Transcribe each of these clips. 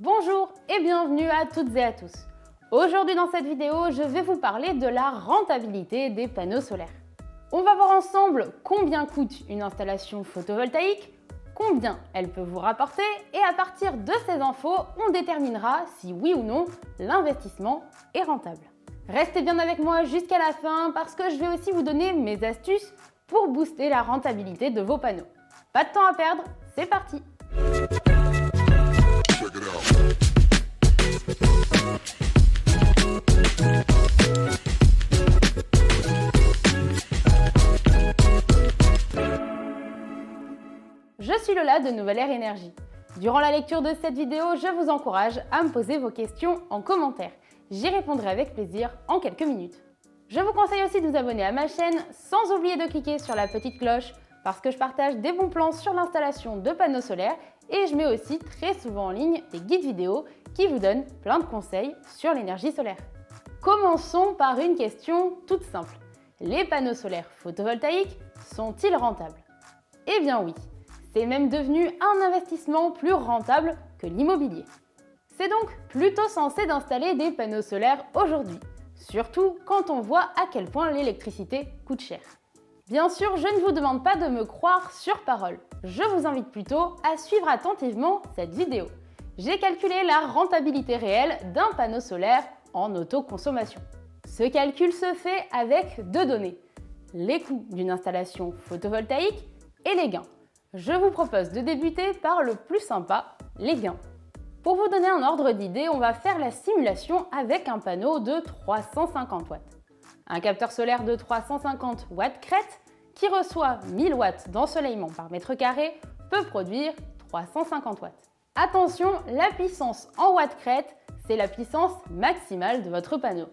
Bonjour et bienvenue à toutes et à tous. Aujourd'hui dans cette vidéo, je vais vous parler de la rentabilité des panneaux solaires. On va voir ensemble combien coûte une installation photovoltaïque, combien elle peut vous rapporter et à partir de ces infos, on déterminera si oui ou non l'investissement est rentable. Restez bien avec moi jusqu'à la fin parce que je vais aussi vous donner mes astuces pour booster la rentabilité de vos panneaux. Pas de temps à perdre, c'est parti! Je suis Lola de Nouvelle Ère Énergie. Durant la lecture de cette vidéo, je vous encourage à me poser vos questions en commentaire. J'y répondrai avec plaisir en quelques minutes. Je vous conseille aussi de vous abonner à ma chaîne sans oublier de cliquer sur la petite cloche parce que je partage des bons plans sur l'installation de panneaux solaires et je mets aussi très souvent en ligne des guides vidéo qui vous donnent plein de conseils sur l'énergie solaire. Commençons par une question toute simple. Les panneaux solaires photovoltaïques sont-ils rentables? Eh bien oui, c'est même devenu un investissement plus rentable que l'immobilier. C'est donc plutôt sensé d'installer des panneaux solaires aujourd'hui, surtout quand on voit à quel point l'électricité coûte cher. Bien sûr, je ne vous demande pas de me croire sur parole. Je vous invite plutôt à suivre attentivement cette vidéo. J'ai calculé la rentabilité réelle d'un panneau solaire en autoconsommation. Ce calcul se fait avec deux données, les coûts d'une installation photovoltaïque et les gains. Je vous propose de débuter par le plus sympa, les gains. Pour vous donner un ordre d'idée, on va faire la simulation avec un panneau de 350 watts. Un capteur solaire de 350 watts crête qui reçoit 1000 watts d'ensoleillement par mètre carré peut produire 350 watts. Attention, la puissance en watts crête, c'est la puissance maximale de votre panneau.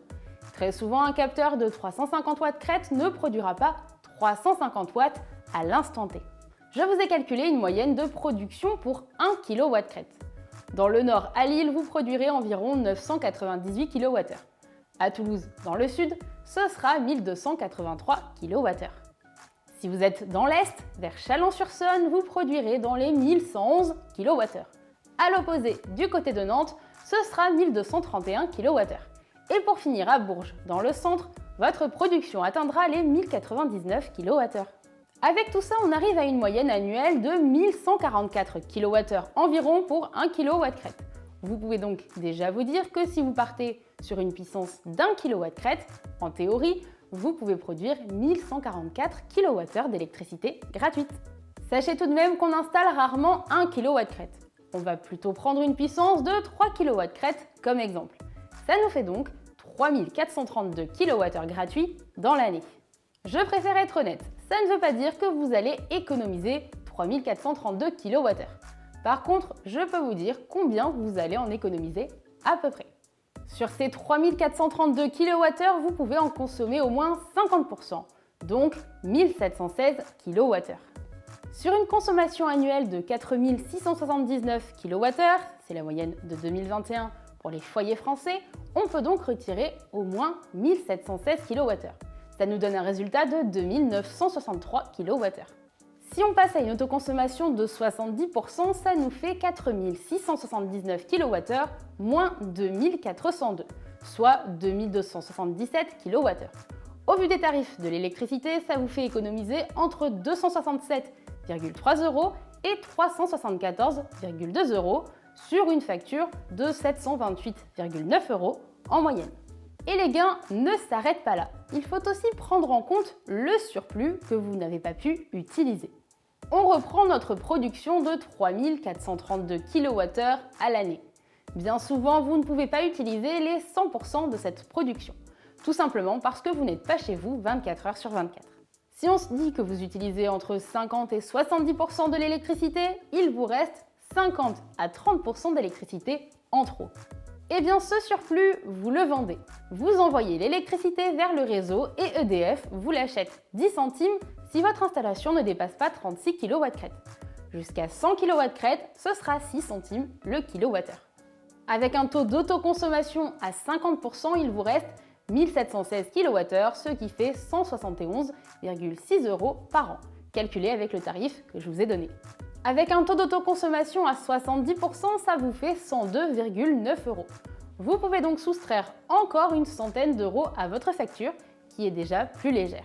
Très souvent, un capteur de 350 watts crête ne produira pas 350 watts à l'instant T. Je vous ai calculé une moyenne de production pour 1 kW crête. Dans le nord, à Lille, vous produirez environ 998 kWh. À Toulouse, dans le sud, ce sera 1283 kWh. Si vous êtes dans l'est, vers Chalon-sur-Saône, vous produirez dans les 1111 kWh. À l'opposé, du côté de Nantes, ce sera 1231 kWh. Et pour finir à Bourges, dans le centre, votre production atteindra les 1099 kWh. Avec tout ça, on arrive à une moyenne annuelle de 1144 kWh environ pour 1 kW crête. Vous pouvez donc déjà vous dire que si vous partez sur une puissance d'1 kW crête, en théorie, vous pouvez produire 1144 kWh d'électricité gratuite. Sachez tout de même qu'on installe rarement 1 kW crête. On va plutôt prendre une puissance de 3 kW crête comme exemple. Ça nous fait donc 3432 kWh gratuits dans l'année. Je préfère être honnête, ça ne veut pas dire que vous allez économiser 3432 kWh. Par contre, je peux vous dire combien vous allez en économiser à peu près. Sur ces 3432 kWh, vous pouvez en consommer au moins 50%, donc 1716 kWh. Sur une consommation annuelle de 4679 kWh, c'est la moyenne de 2021 pour les foyers français, on peut donc retirer au moins 1716 kWh. Ça nous donne un résultat de 2963 kWh. Si on passe à une autoconsommation de 70%, ça nous fait 4679 kWh moins 2402, soit 2277 kWh. Au vu des tarifs de l'électricité, ça vous fait économiser entre 267,3 € et 374,2 € sur une facture de 728,9 € en moyenne. Et les gains ne s'arrêtent pas là. Il faut aussi prendre en compte le surplus que vous n'avez pas pu utiliser. On reprend notre production de 3432 kWh à l'année. Bien souvent, vous ne pouvez pas utiliser les 100% de cette production, tout simplement parce que vous n'êtes pas chez vous 24 heures sur 24. Si on se dit que vous utilisez entre 50 et 70% de l'électricité, il vous reste 50 à 30% d'électricité en trop. Eh bien, ce surplus, vous le vendez. Vous envoyez l'électricité vers le réseau et EDF vous l'achète 10 centimes si votre installation ne dépasse pas 36 kW crête. Jusqu'à 100 kW crête, ce sera 6 centimes le kilowattheure. Avec un taux d'autoconsommation à 50%, il vous reste 1716 kWh, ce qui fait 171,6 € par an, calculé avec le tarif que je vous ai donné. Avec un taux d'autoconsommation à 70%, ça vous fait 102,9 €. Vous pouvez donc soustraire encore une centaine d'euros à votre facture, qui est déjà plus légère.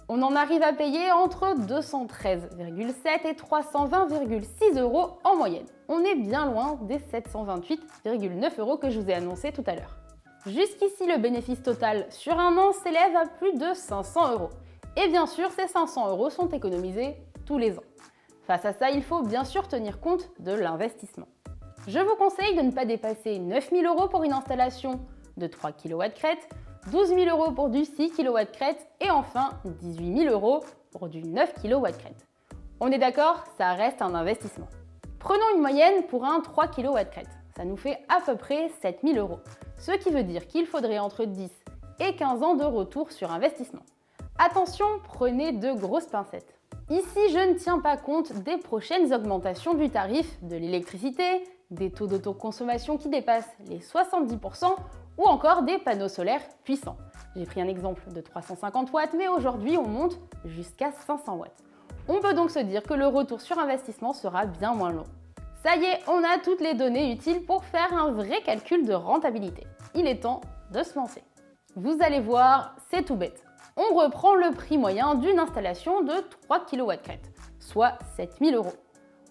On en arrive à payer entre 213,7 et 320,6 € en moyenne. On est bien loin des 728,9 € que je vous ai annoncé tout à l'heure. Jusqu'ici, le bénéfice total sur un an s'élève à plus de 500 €. Et bien sûr, ces 500 € sont économisés tous les ans. Face à ça, il faut bien sûr tenir compte de l'investissement. Je vous conseille de ne pas dépasser 9 000 € pour une installation de 3 kW crête, 12 000 € pour du 6 kW crête et enfin 18 000 € pour du 9 kW crête. On est d'accord, ça reste un investissement. Prenons une moyenne pour un 3 kW crête. Ça nous fait à peu près 7 000 €, ce qui veut dire qu'il faudrait entre 10 et 15 ans de retour sur investissement. Attention, prenez de grosses pincettes. Ici, je ne tiens pas compte des prochaines augmentations du tarif de l'électricité, des taux d'autoconsommation qui dépassent les 70% ou encore des panneaux solaires puissants. J'ai pris un exemple de 350 watts, mais aujourd'hui on monte jusqu'à 500 watts. On peut donc se dire que le retour sur investissement sera bien moins long. Ça y est, on a toutes les données utiles pour faire un vrai calcul de rentabilité. Il est temps de se lancer. Vous allez voir, c'est tout bête. On reprend le prix moyen d'une installation de 3 kW crête, soit 7 000 €.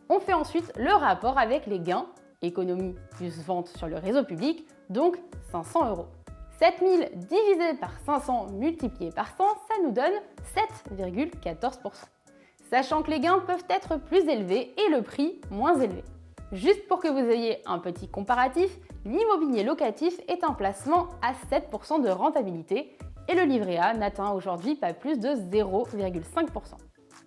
On fait ensuite le rapport avec les gains, économie plus vente sur le réseau public, donc 500 €. 7 000 divisé par 500 multiplié par 100, ça nous donne 7,14%. Sachant que les gains peuvent être plus élevés et le prix moins élevé. Juste pour que vous ayez un petit comparatif, l'immobilier locatif est un placement à 7% de rentabilité et le livret A n'atteint aujourd'hui pas plus de 0,5%.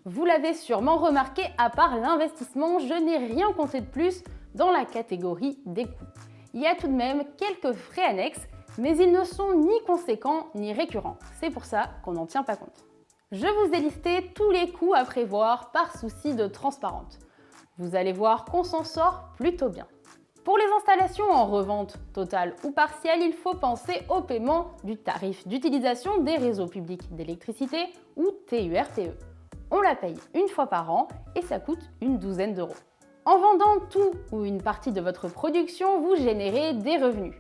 Vous l'avez sûrement remarqué, à part l'investissement, je n'ai rien compté de plus dans la catégorie des coûts. Il y a tout de même quelques frais annexes, mais ils ne sont ni conséquents ni récurrents. C'est pour ça qu'on n'en tient pas compte. Je vous ai listé tous les coûts à prévoir par souci de transparence. Vous allez voir qu'on s'en sort plutôt bien. Pour les installations en revente totale ou partielle, il faut penser au paiement du tarif d'utilisation des réseaux publics d'électricité ou TURPE. On la paye une fois par an et ça coûte une douzaine d'euros. En vendant tout ou une partie de votre production, vous générez des revenus.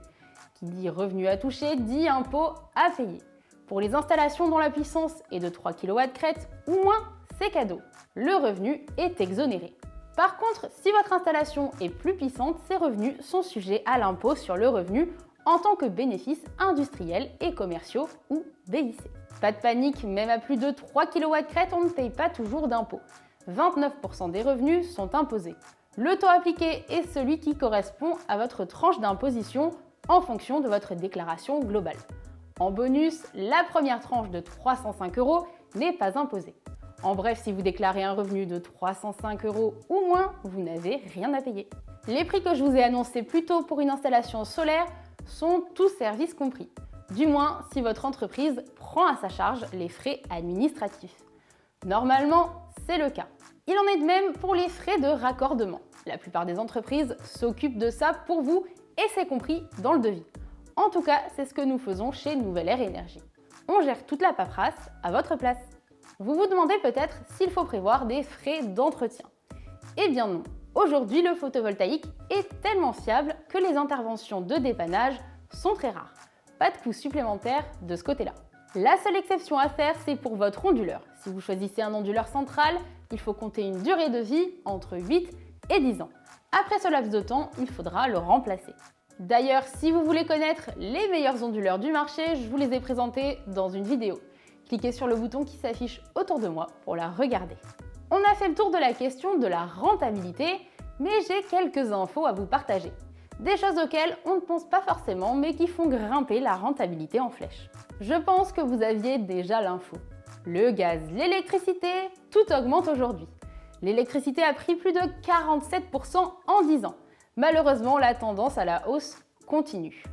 Qui dit revenus à toucher dit impôts à payer. Pour les installations dont la puissance est de 3 kW crête ou moins, c'est cadeau. Le revenu est exonéré. Par contre, si votre installation est plus puissante, ces revenus sont sujets à l'impôt sur le revenu en tant que bénéfices industriels et commerciaux ou BIC. Pas de panique, même à plus de 3 kW crête, on ne paye pas toujours d'impôt. 29% des revenus sont imposés. Le taux appliqué est celui qui correspond à votre tranche d'imposition en fonction de votre déclaration globale. En bonus, la première tranche de 305 € n'est pas imposée. En bref, si vous déclarez un revenu de 305 € ou moins, vous n'avez rien à payer. Les prix que je vous ai annoncés plus tôt pour une installation solaire sont tous services compris. Du moins, si votre entreprise prend à sa charge les frais administratifs. Normalement, c'est le cas. Il en est de même pour les frais de raccordement. La plupart des entreprises s'occupent de ça pour vous et c'est compris dans le devis. En tout cas, c'est ce que nous faisons chez Nouvelle Air Énergie. On gère toute la paperasse à votre place. Vous vous demandez peut-être s'il faut prévoir des frais d'entretien. Eh bien non. Aujourd'hui, le photovoltaïque est tellement fiable que les interventions de dépannage sont très rares. Pas de coûts supplémentaires de ce côté-là. La seule exception à faire, c'est pour votre onduleur. Si vous choisissez un onduleur central, il faut compter une durée de vie entre 8 et 10 ans. Après ce laps de temps, il faudra le remplacer. D'ailleurs, si vous voulez connaître les meilleurs onduleurs du marché, je vous les ai présentés dans une vidéo. Cliquez sur le bouton qui s'affiche autour de moi pour la regarder. On a fait le tour de la question de la rentabilité, mais j'ai quelques infos à vous partager. Des choses auxquelles on ne pense pas forcément, mais qui font grimper la rentabilité en flèche. Je pense que vous aviez déjà l'info. Le gaz, l'électricité, tout augmente aujourd'hui. L'électricité a pris plus de 47% en 10 ans. Malheureusement, la tendance à la hausse continue.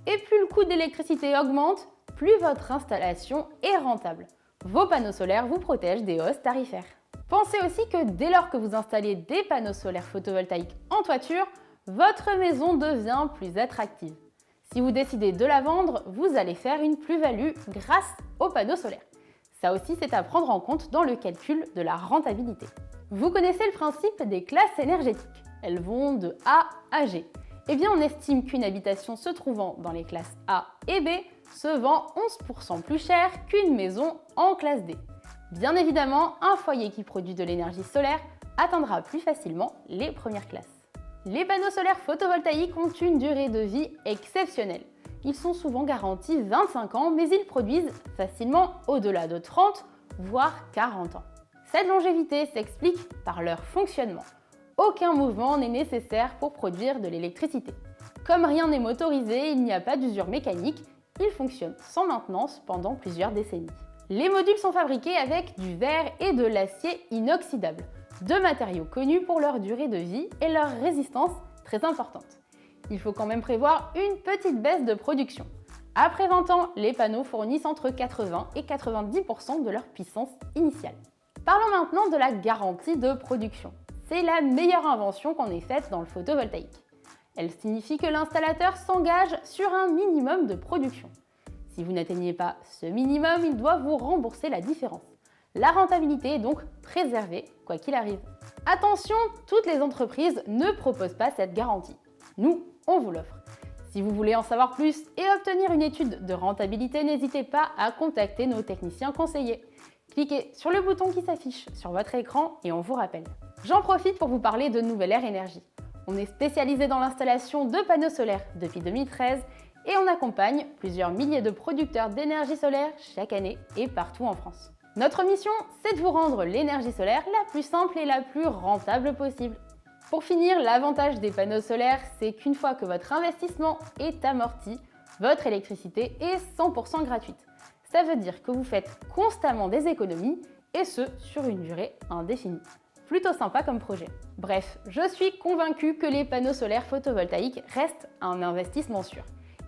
Et plus le coût de l'électricité augmente, plus votre installation est rentable. Vos panneaux solaires vous protègent des hausses tarifaires. Pensez aussi que dès lors que vous installez des panneaux solaires photovoltaïques en toiture, votre maison devient plus attractive. Si vous décidez de la vendre, vous allez faire une plus-value grâce aux panneaux solaires. Ça aussi, c'est à prendre en compte dans le calcul de la rentabilité. Vous connaissez le principe des classes énergétiques. Elles vont de A à G. Eh bien, on estime qu'une habitation se trouvant dans les classes A et B se vend 11% plus cher qu'une maison en classe D. Bien évidemment, un foyer qui produit de l'énergie solaire atteindra plus facilement les premières classes. Les panneaux solaires photovoltaïques ont une durée de vie exceptionnelle. Ils sont souvent garantis 25 ans, mais ils produisent facilement au-delà de 30, voire 40 ans. Cette longévité s'explique par leur fonctionnement. Aucun mouvement n'est nécessaire pour produire de l'électricité. Comme rien n'est motorisé, il n'y a pas d'usure mécanique, ils fonctionnent sans maintenance pendant plusieurs décennies. Les modules sont fabriqués avec du verre et de l'acier inoxydable, deux matériaux connus pour leur durée de vie et leur résistance très importante. Il faut quand même prévoir une petite baisse de production. Après 20 ans, les panneaux fournissent entre 80 et 90% de leur puissance initiale. Parlons maintenant de la garantie de production. C'est la meilleure invention qu'on ait faite dans le photovoltaïque. Elle signifie que l'installateur s'engage sur un minimum de production. Si vous n'atteignez pas ce minimum, il doit vous rembourser la différence. La rentabilité est donc préservée, quoi qu'il arrive. Attention, toutes les entreprises ne proposent pas cette garantie. Nous, on vous l'offre. Si vous voulez en savoir plus et obtenir une étude de rentabilité, n'hésitez pas à contacter nos techniciens conseillers. Cliquez sur le bouton qui s'affiche sur votre écran et on vous rappelle. J'en profite pour vous parler de Nouvelle Air Énergie. On est spécialisé dans l'installation de panneaux solaires depuis 2013 et on accompagne plusieurs milliers de producteurs d'énergie solaire chaque année et partout en France. Notre mission, c'est de vous rendre l'énergie solaire la plus simple et la plus rentable possible. Pour finir, l'avantage des panneaux solaires, c'est qu'une fois que votre investissement est amorti, votre électricité est 100% gratuite. Ça veut dire que vous faites constamment des économies et ce, sur une durée indéfinie. Plutôt sympa comme projet. Bref, je suis convaincue que les panneaux solaires photovoltaïques restent un investissement sûr.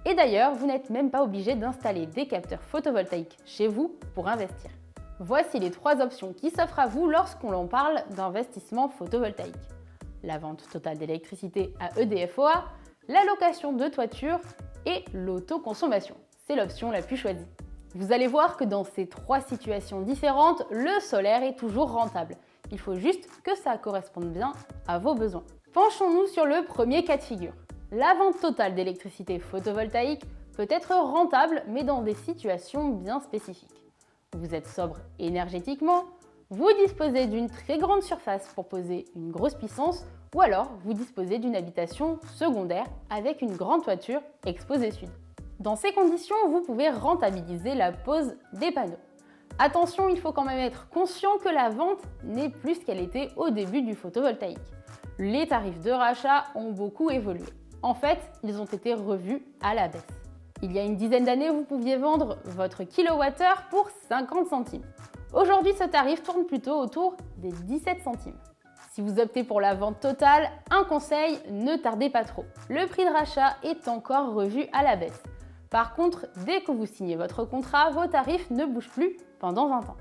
Et d'ailleurs, vous n'êtes même pas obligé d'installer des capteurs photovoltaïques chez vous pour investir. Voici les 3 options qui s'offrent à vous lorsqu'on l'on parle d'investissement photovoltaïque. La vente totale d'électricité à EDF-OA, la location de toiture et l'autoconsommation. C'est l'option la plus choisie. Vous allez voir que dans ces 3 situations différentes, le solaire est toujours rentable. Il faut juste que ça corresponde bien à vos besoins. Penchons-nous sur le premier cas de figure. La vente totale d'électricité photovoltaïque peut être rentable, mais dans des situations bien spécifiques. Vous êtes sobre énergétiquement, vous disposez d'une très grande surface pour poser une grosse puissance, ou alors vous disposez d'une habitation secondaire avec une grande toiture exposée sud. Dans ces conditions, vous pouvez rentabiliser la pose des panneaux. Attention, il faut quand même être conscient que la vente n'est plus ce qu'elle était au début du photovoltaïque. Les tarifs de rachat ont beaucoup évolué. En fait, ils ont été revus à la baisse. Il y a une dizaine d'années, vous pouviez vendre votre kilowattheure pour 50 centimes. Aujourd'hui, ce tarif tourne plutôt autour des 17 centimes. Si vous optez pour la vente totale, un conseil, ne tardez pas trop. Le prix de rachat est encore revu à la baisse. Par contre, dès que vous signez votre contrat, vos tarifs ne bougent plus pendant 20 ans.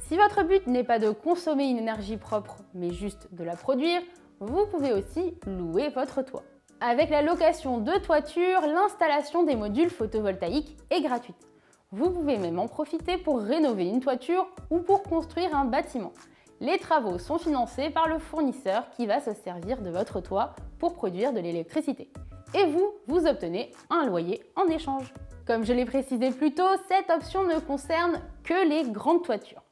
Si votre but n'est pas de consommer une énergie propre, mais juste de la produire, vous pouvez aussi louer votre toit. Avec la location de toiture, l'installation des modules photovoltaïques est gratuite. Vous pouvez même en profiter pour rénover une toiture ou pour construire un bâtiment. Les travaux sont financés par le fournisseur qui va se servir de votre toit pour produire de l'électricité. Et vous obtenez un loyer en échange. Comme je l'ai précisé plus tôt, cette option ne concerne que les grandes toitures.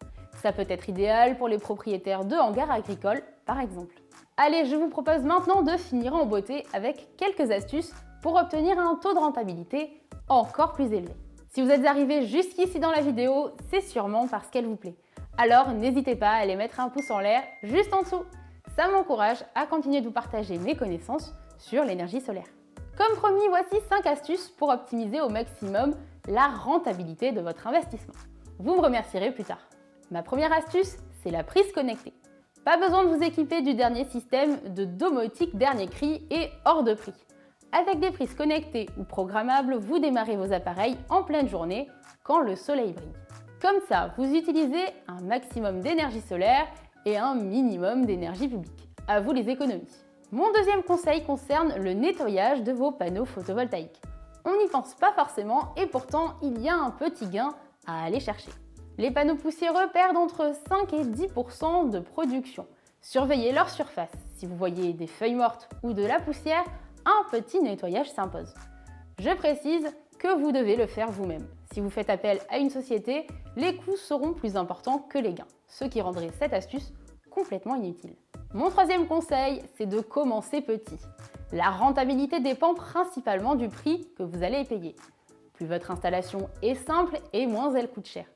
Ça peut être idéal pour les propriétaires de hangars agricoles, par exemple. Allez, je vous propose maintenant de finir en beauté avec quelques astuces pour obtenir un taux de rentabilité encore plus élevé. Si vous êtes arrivé jusqu'ici dans la vidéo, c'est sûrement parce qu'elle vous plaît. Alors n'hésitez pas à aller mettre un pouce en l'air juste en dessous. Ça m'encourage à continuer de vous partager mes connaissances sur l'énergie solaire. Comme promis, voici 5 astuces pour optimiser au maximum la rentabilité de votre investissement. Vous me remercierez plus tard. Ma première astuce, c'est la prise connectée. Pas besoin de vous équiper du dernier système de domotique dernier cri et hors de prix. Avec des prises connectées ou programmables, vous démarrez vos appareils en pleine journée quand le soleil brille. Comme ça, vous utilisez un maximum d'énergie solaire et un minimum d'énergie publique. À vous les économies. Mon deuxième conseil concerne le nettoyage de vos panneaux photovoltaïques. On n'y pense pas forcément et pourtant il y a un petit gain à aller chercher. Les panneaux poussiéreux perdent entre 5 et 10% de production. Surveillez leur surface. Si vous voyez des feuilles mortes ou de la poussière, un petit nettoyage s'impose. Je précise que vous devez le faire vous-même. Si vous faites appel à une société, les coûts seront plus importants que les gains, ce qui rendrait cette astuce complètement inutile. Mon troisième conseil, c'est de commencer petit. La rentabilité dépend principalement du prix que vous allez payer. Plus votre installation est simple et moins elle coûte cher.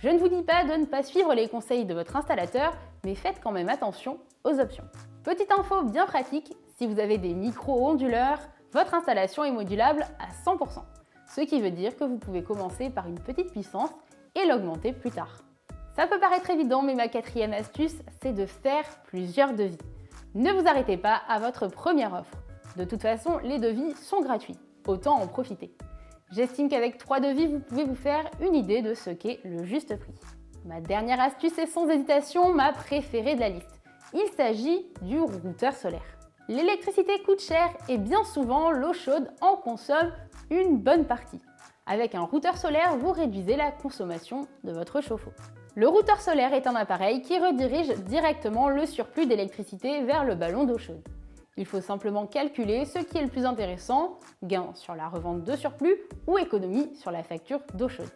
Je ne vous dis pas de ne pas suivre les conseils de votre installateur, mais faites quand même attention aux options. Petite info bien pratique, si vous avez des micro-onduleurs, votre installation est modulable à 100%, ce qui veut dire que vous pouvez commencer par une petite puissance et l'augmenter plus tard. Ça peut paraître évident, mais ma quatrième astuce, c'est de faire plusieurs devis. Ne vous arrêtez pas à votre première offre. De toute façon, les devis sont gratuits, autant en profiter. J'estime qu'avec 3 devis, vous pouvez vous faire une idée de ce qu'est le juste prix. Ma dernière astuce est sans hésitation ma préférée de la liste. Il s'agit du routeur solaire. L'électricité coûte cher et bien souvent l'eau chaude en consomme une bonne partie. Avec un routeur solaire, vous réduisez la consommation de votre chauffe-eau. Le routeur solaire est un appareil qui redirige directement le surplus d'électricité vers le ballon d'eau chaude. Il faut simplement calculer ce qui est le plus intéressant, gain sur la revente de surplus ou économie sur la facture d'eau chaude.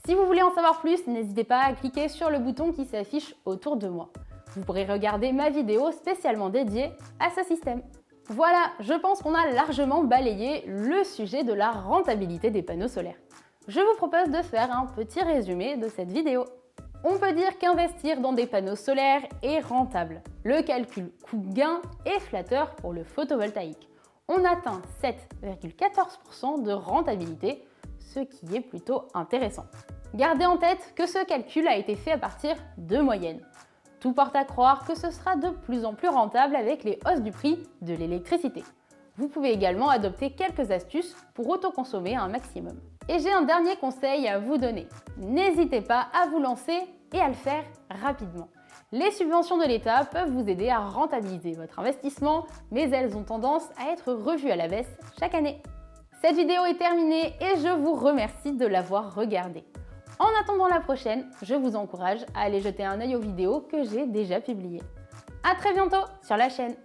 Si vous voulez en savoir plus, n'hésitez pas à cliquer sur le bouton qui s'affiche autour de moi. Vous pourrez regarder ma vidéo spécialement dédiée à ce système. Voilà, je pense qu'on a largement balayé le sujet de la rentabilité des panneaux solaires. Je vous propose de faire un petit résumé de cette vidéo. On peut dire qu'investir dans des panneaux solaires est rentable. Le calcul coût-gain est flatteur pour le photovoltaïque. On atteint 7,14% de rentabilité, ce qui est plutôt intéressant. Gardez en tête que ce calcul a été fait à partir de moyennes. Tout porte à croire que ce sera de plus en plus rentable avec les hausses du prix de l'électricité. Vous pouvez également adopter quelques astuces pour autoconsommer un maximum. Et j'ai un dernier conseil à vous donner. N'hésitez pas à vous lancer et à le faire rapidement. Les subventions de l'État peuvent vous aider à rentabiliser votre investissement, mais elles ont tendance à être revues à la baisse chaque année. Cette vidéo est terminée et je vous remercie de l'avoir regardée. En attendant la prochaine, je vous encourage à aller jeter un œil aux vidéos que j'ai déjà publiées. À très bientôt sur la chaîne.